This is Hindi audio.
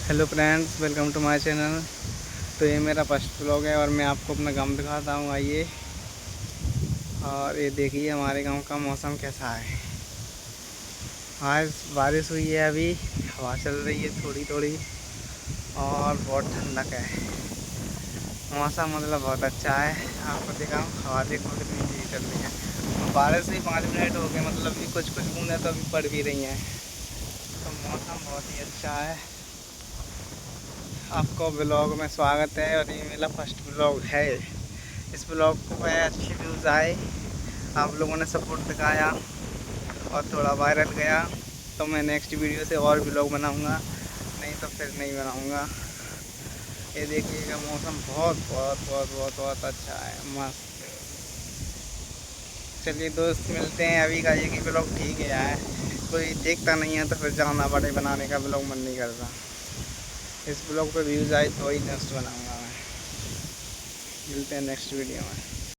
Hello friends, welcome to my channel. तो ये मेरा फर्स्ट व्लॉग है और मैं आपको अपना गांव दिखाता हूँ। आइए और ये देखिए हमारे गांव का मौसम कैसा है। आज बारिश हुई है, अभी हवा चल रही है थोड़ी थोड़ी और बहुत ठंडक है। मौसम मतलब बहुत अच्छा है। आपको दिखाऊँ, हवा देखो कितनी तेज चल रही है। बारिश भी 5 मिनट हो गए, मतलब अभी कुछ कुछ बूंदें तो अभी पड़ भी रही हैं। तो मौसम बहुत ही अच्छा है। आपको ब्लॉग में स्वागत है और ये मेरा फर्स्ट ब्लॉग है। इस ब्लॉग को मैं अच्छी व्यूज़ आए, आप लोगों ने सपोर्ट दिखाया और थोड़ा वायरल गया तो मैं नेक्स्ट वीडियो से और ब्लॉग बनाऊंगा, नहीं तो फिर नहीं बनाऊंगा। ये देखिएगा, मौसम बहुत बहुत बहुत बहुत बहुत अच्छा है, मस्त। चलिए दोस्त, मिलते हैं। अभी का ये ब्लॉग ठीक है, कोई देखता नहीं है तो फिर जाना पड़े, बनाने का ब्लॉग मन नहीं करता। इस ब्लॉग पे व्यूज़ आए तो ही नेक्स्ट बनाऊंगा मैं। मिलते हैं नेक्स्ट वीडियो में।